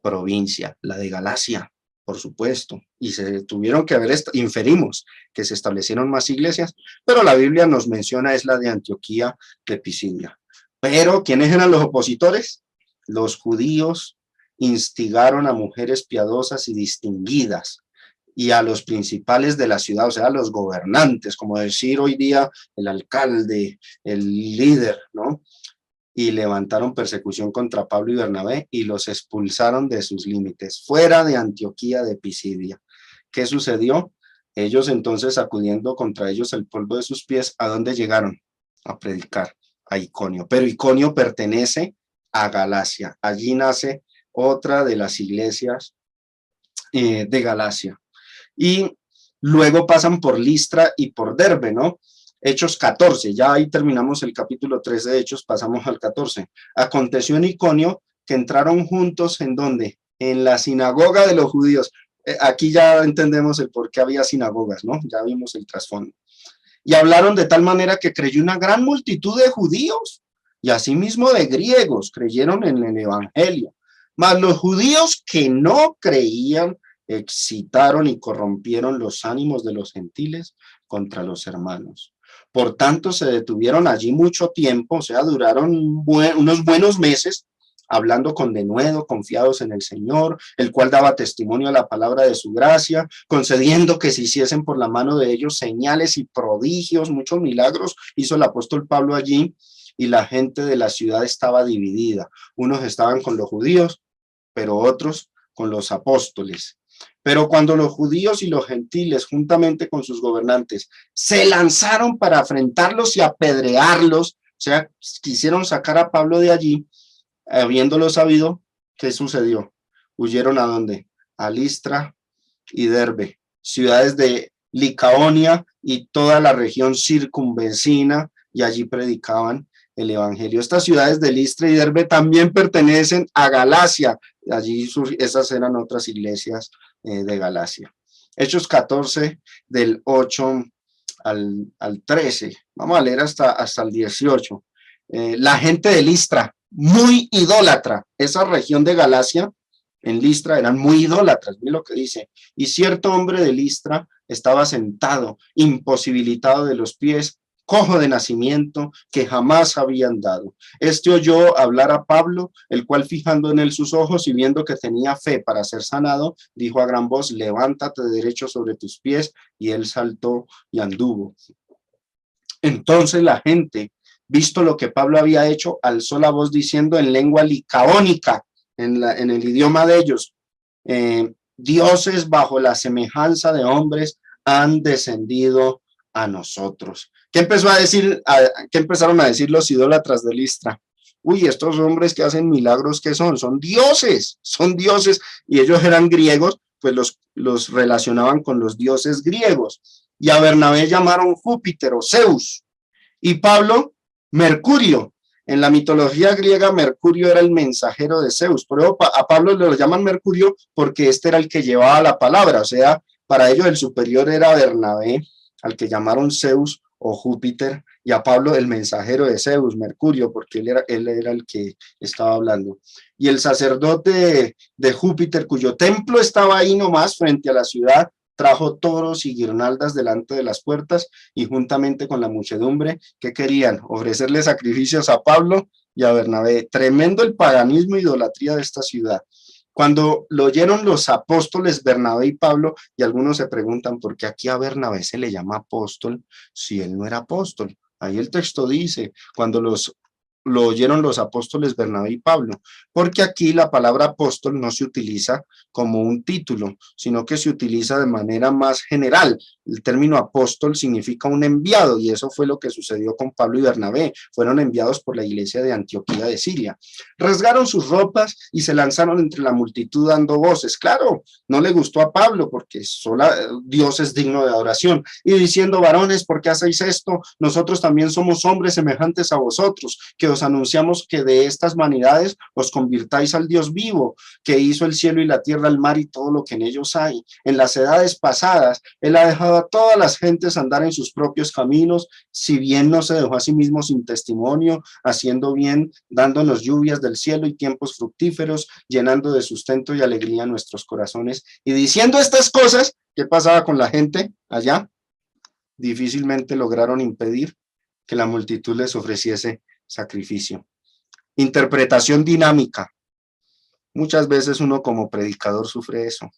provincia, la de Galacia, por supuesto. Y se tuvieron que haber, inferimos, que se establecieron más iglesias, pero la Biblia nos menciona es la de Antioquía de Pisidia. Pero, ¿quiénes eran los opositores? Los judíos instigaron a mujeres piadosas y distinguidas y a los principales de la ciudad, o sea, a los gobernantes, como decir hoy día el alcalde, el líder, ¿no? Y levantaron persecución contra Pablo y Bernabé y los expulsaron de sus límites, fuera de Antioquía de Pisidia. ¿Qué sucedió? Ellos entonces, sacudiendo contra ellos el polvo de sus pies, ¿a dónde llegaron? A predicar a Iconio. Pero Iconio pertenece a Galacia. Allí nace otra de las iglesias de Galacia. Y luego pasan por Listra y por Derbe, ¿no? Hechos 14, ya ahí terminamos el capítulo 3 de Hechos, pasamos al 14. Aconteció en Iconio que entraron juntos, ¿en dónde? En la sinagoga de los judíos. Aquí ya entendemos el por qué había sinagogas, ¿no? Ya vimos el trasfondo. Y hablaron de tal manera que creyó una gran multitud de judíos y asimismo de griegos, creyeron en el evangelio. Mas los judíos que no creían excitaron y corrompieron los ánimos de los gentiles contra los hermanos. Por tanto, se detuvieron allí mucho tiempo, o sea, duraron unos buenos meses, hablando con denuedo, confiados en el Señor, el cual daba testimonio a la palabra de su gracia, concediendo que se hiciesen por la mano de ellos señales y prodigios, muchos milagros hizo el apóstol Pablo allí, y la gente de la ciudad estaba dividida. Unos estaban con los judíos, pero otros con los apóstoles. Pero cuando los judíos y los gentiles, juntamente con sus gobernantes, se lanzaron para afrentarlos y apedrearlos, o sea, quisieron sacar a Pablo de allí, habiéndolo sabido, ¿qué sucedió? ¿Huyeron a dónde? A Listra y Derbe, ciudades de Licaonia y toda la región circunvecina, y allí predicaban el evangelio. Estas ciudades de Listra y Derbe también pertenecen a Galacia. Allí esas eran otras iglesias de Galacia. Hechos 14 del 8 al 13. Vamos a leer hasta el 18. La gente de Listra, muy idólatra. Esa región de Galacia, en Listra, eran muy idólatras. Miren lo que dice. Y cierto hombre de Listra estaba sentado, imposibilitado de los pies, cojo de nacimiento, que jamás había andado. Este oyó hablar a Pablo, el cual, fijando en él sus ojos y viendo que tenía fe para ser sanado, dijo a gran voz: levántate derecho sobre tus pies. Y él saltó y anduvo. Entonces la gente, visto lo que Pablo había hecho, alzó la voz diciendo en lengua licaónica, en el idioma de ellos: dioses bajo la semejanza de hombres han descendido a nosotros. ¿Qué empezó a decir? ¿Qué empezaron a decir los idólatras de Listra? Uy, estos hombres que hacen milagros, ¿qué son? Son dioses, y ellos eran griegos, pues los relacionaban con los dioses griegos. Y a Bernabé llamaron Júpiter o Zeus, y Pablo, Mercurio. En la mitología griega, Mercurio era el mensajero de Zeus. Por eso a Pablo lo llaman Mercurio porque este era el que llevaba la palabra. O sea, para ellos el superior era Bernabé, al que llamaron Zeus o Júpiter, y a Pablo el mensajero de Zeus, Mercurio, porque él era el que estaba hablando. Y el sacerdote de Júpiter, cuyo templo estaba ahí nomás frente a la ciudad, trajo toros y guirnaldas delante de las puertas, y juntamente con la muchedumbre, ¿qué querían? Ofrecerle sacrificios a Pablo y a Bernabé. Tremendo el paganismo e idolatría de esta ciudad. Cuando lo oyeron los apóstoles Bernabé y Pablo, y algunos se preguntan por qué aquí a Bernabé se le llama apóstol si él no era apóstol. Ahí el texto dice, cuando lo oyeron los apóstoles Bernabé y Pablo, porque aquí la palabra apóstol no se utiliza como un título, sino que se utiliza de manera más general. El término apóstol significa un enviado, y eso fue lo que sucedió con Pablo y Bernabé. Fueron enviados por la iglesia de Antioquía de Siria. Rasgaron sus ropas y se lanzaron entre la multitud dando voces. Claro, no le gustó a Pablo porque solo Dios es digno de adoración. Y diciendo: varones, ¿por qué hacéis esto? Nosotros también somos hombres semejantes a vosotros, que os anunciamos que de estas vanidades os convirtáis al Dios vivo, que hizo el cielo y la tierra, el mar y todo lo que en ellos hay. En las edades pasadas, él ha dejado a todas las gentes andar en sus propios caminos, si bien no se dejó a sí mismo sin testimonio, haciendo bien, dándonos lluvias del cielo y tiempos fructíferos, llenando de sustento y alegría nuestros corazones. Y diciendo estas cosas, ¿qué pasaba con la gente allá? Difícilmente lograron impedir que la multitud les ofreciese sacrificio. Interpretación dinámica. Muchas veces uno como predicador sufre eso.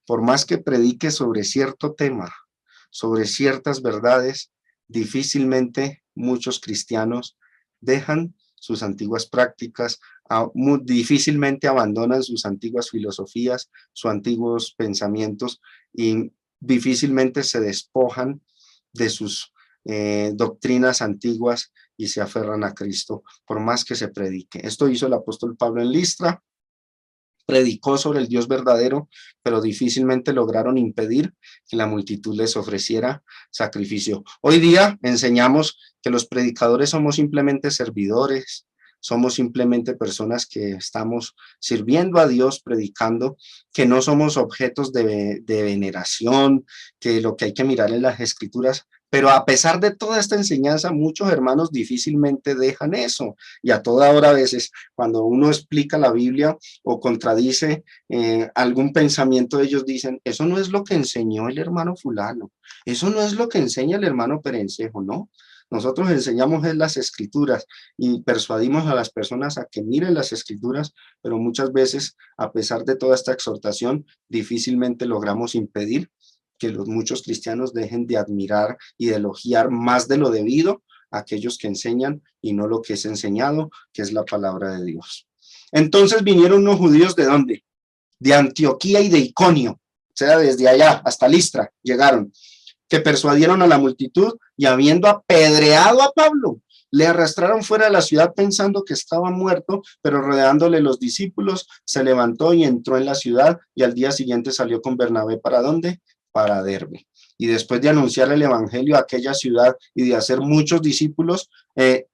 Por más que predique sobre cierto tema, sobre ciertas verdades, difícilmente muchos cristianos dejan sus antiguas prácticas, difícilmente abandonan sus antiguas filosofías, sus antiguos pensamientos, y difícilmente se despojan de sus doctrinas antiguas y se aferran a Cristo, por más que se predique. Esto hizo el apóstol Pablo en Listra. Predicó sobre el Dios verdadero, pero difícilmente lograron impedir que la multitud les ofreciera sacrificio. Hoy día enseñamos que los predicadores somos simplemente servidores, somos simplemente personas que estamos sirviendo a Dios, predicando, que no somos objetos de veneración, que lo que hay que mirar en las Escrituras, Pero a pesar de toda esta enseñanza, muchos hermanos difícilmente dejan eso. Y a toda hora a veces, cuando uno explica la Biblia o contradice algún pensamiento, ellos dicen, eso no es lo que enseñó el hermano fulano, eso no es lo que enseña el hermano Perencejo, ¿no? Nosotros enseñamos en las escrituras y persuadimos a las personas a que miren las escrituras, pero muchas veces, a pesar de toda esta exhortación, difícilmente logramos impedir que los muchos cristianos dejen de admirar y de elogiar más de lo debido a aquellos que enseñan y no lo que es enseñado, que es la palabra de Dios. Entonces vinieron unos judíos, ¿de dónde? De Antioquía y de Iconio, o sea, desde allá hasta Listra llegaron, que persuadieron a la multitud y habiendo apedreado a Pablo, le arrastraron fuera de la ciudad pensando que estaba muerto, pero rodeándole los discípulos, se levantó y entró en la ciudad y al día siguiente salió con Bernabé, ¿para dónde? Para Derbe. Y después de anunciar el evangelio a aquella ciudad y de hacer muchos discípulos,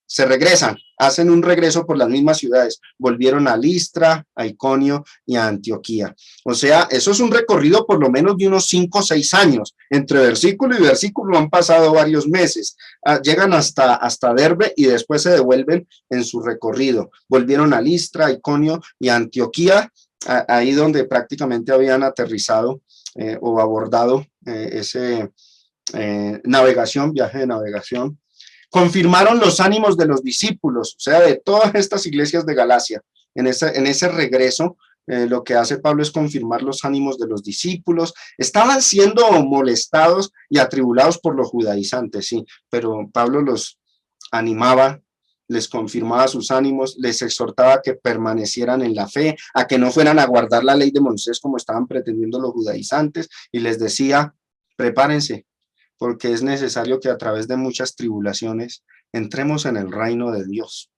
se regresan, hacen un regreso por las mismas ciudades, volvieron a Listra, a Iconio y a Antioquía. O sea, eso es un recorrido por lo menos de unos 5 o 6 años, entre versículo y versículo han pasado varios meses, llegan hasta Derbe y después se devuelven en su recorrido, volvieron a Listra, a Iconio y a Antioquía, ahí donde prácticamente habían aterrizado o abordado viaje de navegación. Confirmaron los ánimos de los discípulos, o sea, de todas estas iglesias de Galacia. En ese regreso, lo que hace Pablo es confirmar los ánimos de los discípulos. Estaban siendo molestados y atribulados por los judaizantes, sí, pero Pablo los animaba, les confirmaba sus ánimos, les exhortaba a que permanecieran en la fe, a que no fueran a guardar la ley de Moisés como estaban pretendiendo los judaizantes, y les decía, prepárense, porque es necesario que a través de muchas tribulaciones entremos en el reino de Dios.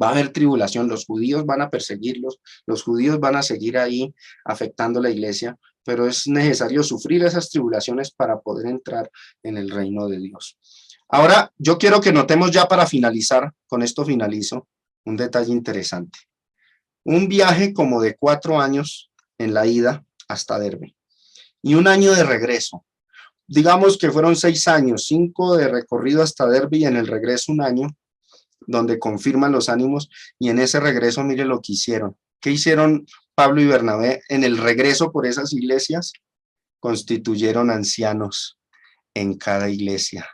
Va a haber tribulación, los judíos van a perseguirlos, los judíos van a seguir ahí afectando la iglesia, pero es necesario sufrir esas tribulaciones para poder entrar en el reino de Dios. Ahora, yo quiero que notemos ya para finalizar, con esto finalizo, un detalle interesante. Un viaje como de 4 años en la ida hasta Derbe y 1 año de regreso. Digamos que fueron 6 años, 5 de recorrido hasta Derbe y en el regreso 1 año, donde confirman los ánimos, y en ese regreso mire lo que hicieron. ¿Qué hicieron Pablo y Bernabé en el regreso por esas iglesias? Constituyeron ancianos en cada iglesia,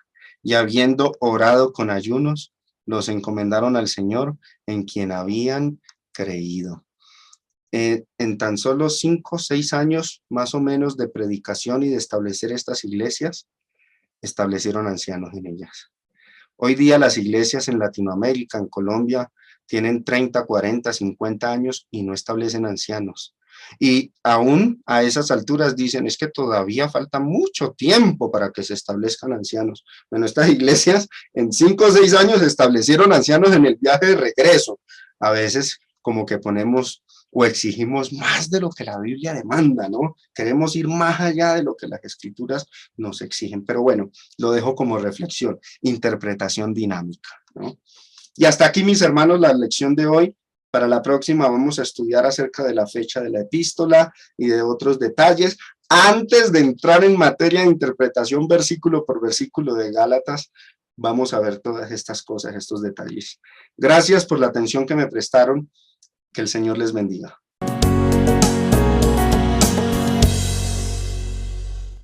y habiendo orado con ayunos, los encomendaron al Señor en quien habían creído. En tan solo 5 o 6 años más o menos de predicación y de establecer estas iglesias, establecieron ancianos en ellas. Hoy día las iglesias en Latinoamérica, en Colombia, tienen 30, 40, 50 años y no establecen ancianos. Y aún a esas alturas dicen, es que todavía falta mucho tiempo para que se establezcan ancianos. Bueno, estas iglesias en 5 o 6 años establecieron ancianos en el viaje de regreso. A veces como que ponemos o exigimos más de lo que la Biblia demanda, ¿no? Queremos ir más allá de lo que las escrituras nos exigen. Pero bueno, lo dejo como reflexión, interpretación dinámica, ¿no? Y hasta aquí, mis hermanos, la lección de hoy. Para la próxima vamos a estudiar acerca de la fecha de la epístola y de otros detalles. Antes de entrar en materia de interpretación versículo por versículo de Gálatas, vamos a ver todas estas cosas, estos detalles. Gracias por la atención que me prestaron. Que el Señor les bendiga.